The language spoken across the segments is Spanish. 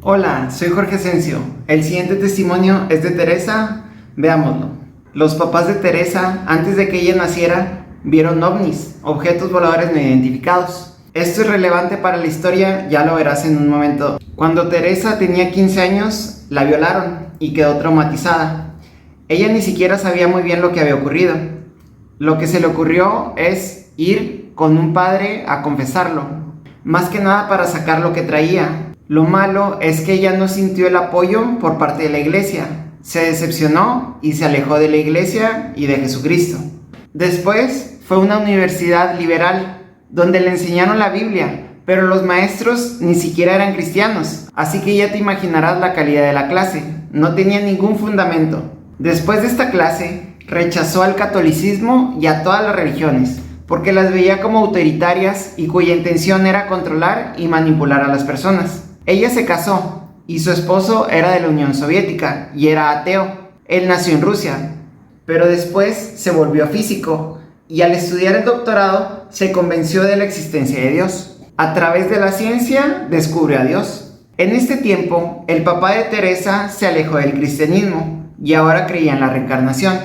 Hola, soy Jorge Asensio. El siguiente testimonio es de Teresa. Veámoslo. Los papás de Teresa, antes de que ella naciera, vieron ovnis, objetos voladores no identificados. Esto es relevante para la historia, ya lo verás en un momento. Cuando Teresa tenía 15 años, la violaron y quedó traumatizada. Ella ni siquiera sabía muy bien lo que había ocurrido. Lo que se le ocurrió es ir con un padre a confesarlo, más que nada para sacar lo que traía. Lo malo es que ella no sintió el apoyo por parte de la iglesia, se decepcionó y se alejó de la iglesia y de Jesucristo. Después fue a una universidad liberal, donde le enseñaron la Biblia, pero los maestros ni siquiera eran cristianos, así que ya te imaginarás la calidad de la clase, no tenía ningún fundamento. Después de esta clase, rechazó al catolicismo y a todas las religiones, porque las veía como autoritarias y cuya intención era controlar y manipular a las personas. Ella se casó y su esposo era de la Unión Soviética y era ateo. Él nació en Rusia, pero después se volvió físico y al estudiar el doctorado se convenció de la existencia de Dios. A través de la ciencia descubrió a Dios. En este tiempo, el papá de Teresa se alejó del cristianismo y ahora creía en la reencarnación.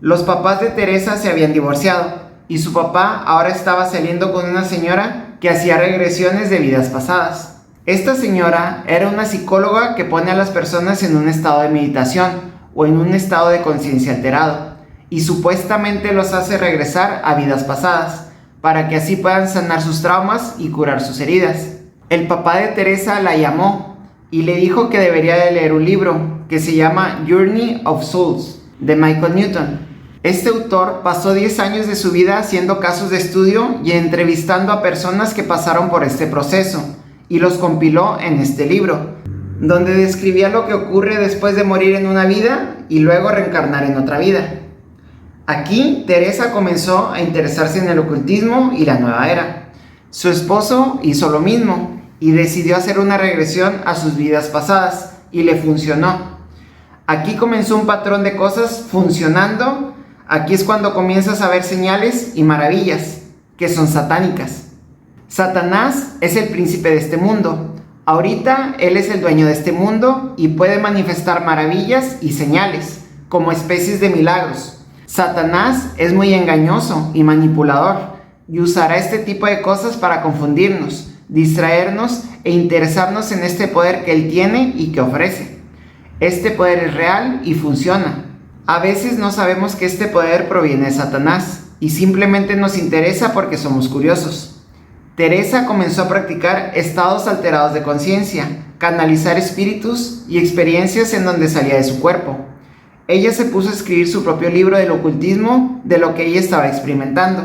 Los papás de Teresa se habían divorciado y su papá ahora estaba saliendo con una señora que hacía regresiones de vidas pasadas. Esta señora era una psicóloga que pone a las personas en un estado de meditación o en un estado de conciencia alterado y supuestamente los hace regresar a vidas pasadas para que así puedan sanar sus traumas y curar sus heridas. El papá de Teresa la llamó y le dijo que debería de leer un libro que se llama Journey of Souls de Michael Newton. Este autor pasó 10 años de su vida haciendo casos de estudio y entrevistando a personas que pasaron por este proceso y los compiló en este libro, donde describía lo que ocurre después de morir en una vida y luego reencarnar en otra vida. Aquí Teresa comenzó a interesarse en el ocultismo y la nueva era. Su esposo hizo lo mismo y decidió hacer una regresión a sus vidas pasadas y le funcionó. Aquí comenzó un patrón de cosas funcionando. Aquí es cuando comienzas a ver señales y maravillas que son satánicas. Satanás es el príncipe de este mundo. Ahorita él es el dueño de este mundo y puede manifestar maravillas y señales, como especies de milagros. Satanás es muy engañoso y manipulador y usará este tipo de cosas para confundirnos, distraernos e interesarnos en este poder que él tiene y que ofrece. Este poder es real y funciona. A veces no sabemos que este poder proviene de Satanás y simplemente nos interesa porque somos curiosos. Teresa comenzó a practicar estados alterados de conciencia, canalizar espíritus y experiencias en donde salía de su cuerpo. Ella se puso a escribir su propio libro del ocultismo de lo que ella estaba experimentando.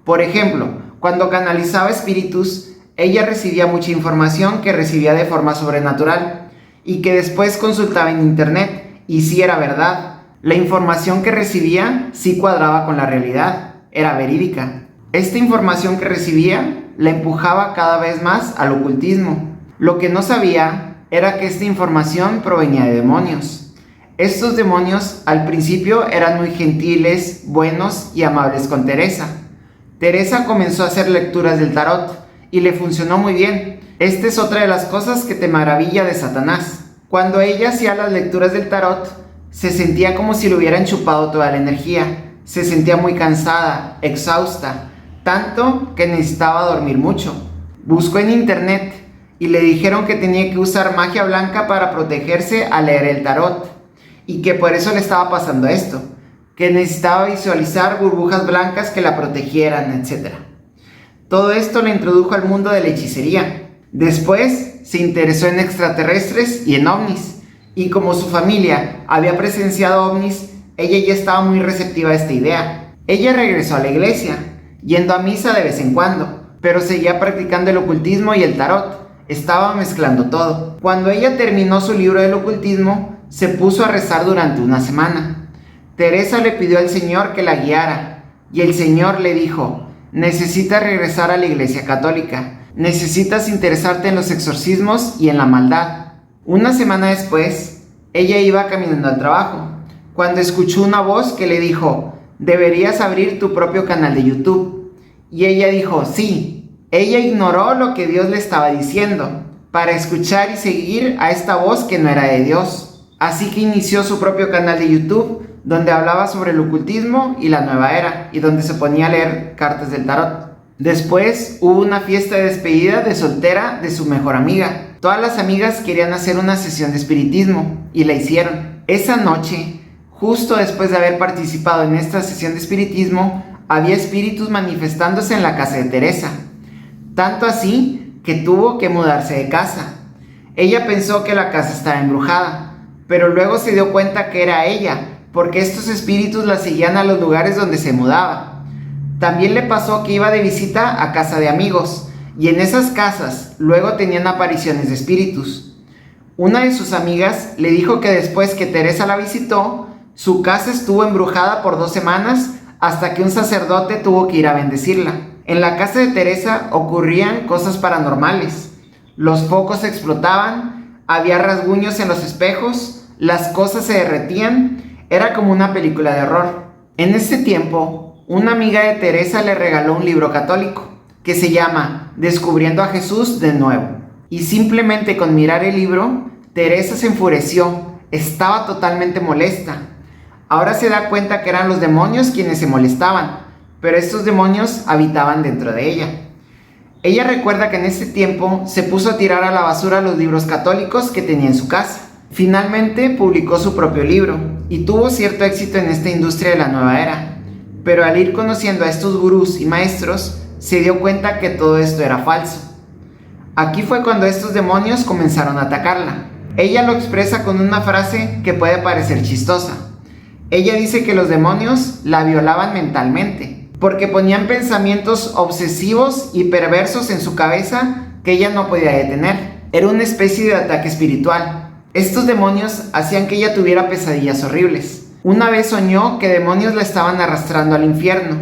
Por ejemplo, cuando canalizaba espíritus, ella recibía mucha información que recibía de forma sobrenatural y que después consultaba en internet y sí era verdad. La información que recibía sí cuadraba con la realidad, era verídica. Esta información que recibía la empujaba cada vez más al ocultismo. Lo que no sabía era que esta información provenía de demonios. Estos demonios al principio eran muy gentiles, buenos y amables con Teresa. Teresa comenzó a hacer lecturas del tarot y le funcionó muy bien. Esta es otra de las cosas que te maravilla de Satanás. Cuando ella hacía las lecturas del tarot, se sentía como si le hubieran chupado toda la energía. Se sentía muy cansada, exhausta, tanto que necesitaba dormir mucho. Buscó en internet y le dijeron que tenía que usar magia blanca para protegerse al leer el tarot y que por eso le estaba pasando esto, que necesitaba visualizar burbujas blancas que la protegieran, etc. Todo esto le introdujo al mundo de la hechicería. Después se interesó en extraterrestres y en ovnis, y como su familia había presenciado ovnis, ella ya estaba muy receptiva a esta idea. Ella regresó a la iglesia, yendo a misa de vez en cuando, pero seguía practicando el ocultismo y el tarot. Estaba mezclando todo. Cuando ella terminó su libro del ocultismo, se puso a rezar durante una semana. Teresa le pidió al Señor que la guiara, y el Señor le dijo: necesitas regresar a la iglesia católica, necesitas interesarte en los exorcismos y en la maldad. Una semana después, ella iba caminando al trabajo, cuando escuchó una voz que le dijo: deberías abrir tu propio canal de YouTube. Y ella dijo sí. Ella ignoró lo que Dios le estaba diciendo, para escuchar y seguir a esta voz que no era de Dios. Así que inició su propio canal de YouTube, donde hablaba sobre el ocultismo y la nueva era, y donde se ponía a leer cartas del tarot. Después hubo una fiesta de despedida de soltera de su mejor amiga. Todas las amigas querían hacer una sesión de espiritismo, y la hicieron. Esa noche, justo después de haber participado en esta sesión de espiritismo, había espíritus manifestándose en la casa de Teresa. Tanto así que tuvo que mudarse de casa. Ella pensó que la casa estaba embrujada, pero luego se dio cuenta que era ella, porque estos espíritus la seguían a los lugares donde se mudaba. También le pasó que iba de visita a casa de amigos, y en esas casas luego tenían apariciones de espíritus. Una de sus amigas le dijo que después que Teresa la visitó, su casa estuvo embrujada por 2 semanas hasta que un sacerdote tuvo que ir a bendecirla. En la casa de Teresa ocurrían cosas paranormales. Los focos explotaban, había rasguños en los espejos, las cosas se derretían, era como una película de horror. En ese tiempo, una amiga de Teresa le regaló un libro católico que se llama Descubriendo a Jesús de Nuevo. Y simplemente con mirar el libro, Teresa se enfureció, estaba totalmente molesta. Ahora se da cuenta que eran los demonios quienes se molestaban, pero estos demonios habitaban dentro de ella. Ella recuerda que en ese tiempo se puso a tirar a la basura los libros católicos que tenía en su casa. Finalmente publicó su propio libro y tuvo cierto éxito en esta industria de la nueva era, pero al ir conociendo a estos gurús y maestros, se dio cuenta que todo esto era falso. Aquí fue cuando estos demonios comenzaron a atacarla. Ella lo expresa con una frase que puede parecer chistosa. Ella dice que los demonios la violaban mentalmente, porque ponían pensamientos obsesivos y perversos en su cabeza que ella no podía detener. Era una especie de ataque espiritual. Estos demonios hacían que ella tuviera pesadillas horribles. Una vez soñó que demonios la estaban arrastrando al infierno,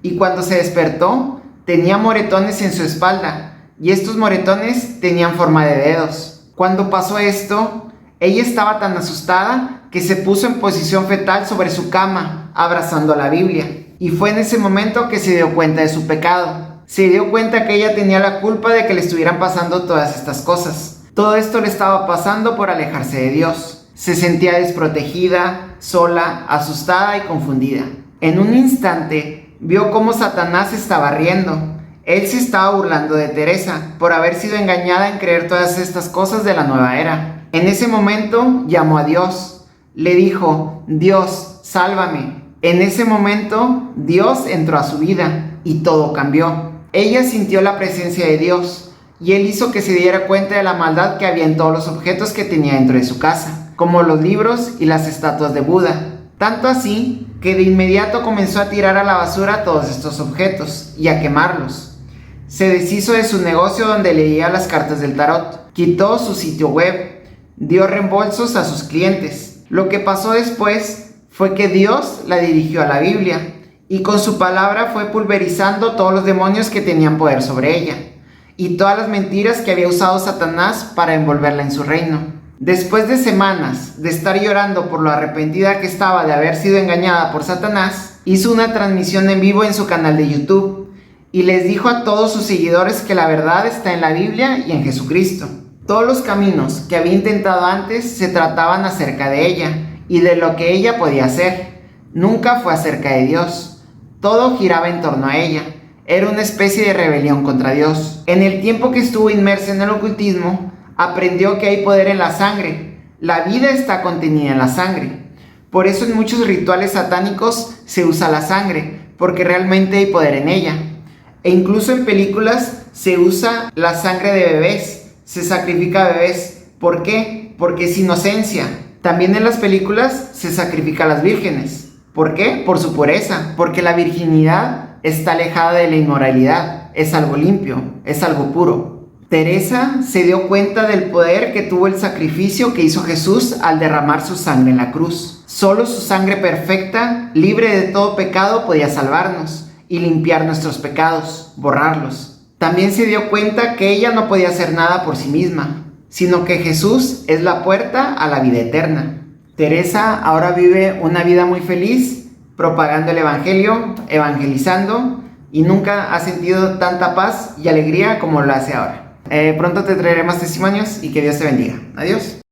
y cuando se despertó, tenía moretones en su espalda, y estos moretones tenían forma de dedos. Cuando pasó esto, ella estaba tan asustada que se puso en posición fetal sobre su cama, abrazando la Biblia. Y fue en ese momento que se dio cuenta de su pecado. Se dio cuenta que ella tenía la culpa de que le estuvieran pasando todas estas cosas. Todo esto le estaba pasando por alejarse de Dios. Se sentía desprotegida, sola, asustada y confundida. En un instante, vio cómo Satanás estaba riendo. Él se estaba burlando de Teresa por haber sido engañada en creer todas estas cosas de la nueva era. En ese momento llamó a Dios. Le dijo: Dios, sálvame. En ese momento Dios entró a su vida y todo cambió. Ella sintió la presencia de Dios y Él hizo que se diera cuenta de la maldad que había en todos los objetos que tenía dentro de su casa, como los libros y las estatuas de Buda. Tanto así que de inmediato comenzó a tirar a la basura todos estos objetos y a quemarlos. Se deshizo de su negocio donde leía las cartas del tarot, quitó su sitio web, dio reembolsos a sus clientes. Lo que pasó después fue que Dios la dirigió a la Biblia y con su palabra fue pulverizando todos los demonios que tenían poder sobre ella y todas las mentiras que había usado Satanás para envolverla en su reino. Después de semanas de estar llorando por lo arrepentida que estaba de haber sido engañada por Satanás, hizo una transmisión en vivo en su canal de YouTube y les dijo a todos sus seguidores que la verdad está en la Biblia y en Jesucristo. Todos los caminos que había intentado antes se trataban acerca de ella y de lo que ella podía hacer. Nunca fue acerca de Dios. Todo giraba en torno a ella. Era una especie de rebelión contra Dios. En el tiempo que estuvo inmersa en el ocultismo, aprendió que hay poder en la sangre. La vida está contenida en la sangre. Por eso en muchos rituales satánicos se usa la sangre, porque realmente hay poder en ella. E incluso en películas se usa la sangre de bebés. Se sacrifica a bebés. ¿Por qué? Porque es inocencia. También en las películas se sacrifica a las vírgenes. ¿Por qué? Por su pureza. Porque la virginidad está alejada de la inmoralidad. Es algo limpio, es algo puro. Teresa se dio cuenta del poder que tuvo el sacrificio que hizo Jesús al derramar su sangre en la cruz. Solo su sangre perfecta, libre de todo pecado, podía salvarnos y limpiar nuestros pecados, borrarlos. También se dio cuenta que ella no podía hacer nada por sí misma, sino que Jesús es la puerta a la vida eterna. Teresa ahora vive una vida muy feliz, propagando el evangelio, evangelizando, y nunca ha sentido tanta paz y alegría como lo hace ahora. Pronto te traeré más testimonios y que Dios te bendiga. Adiós.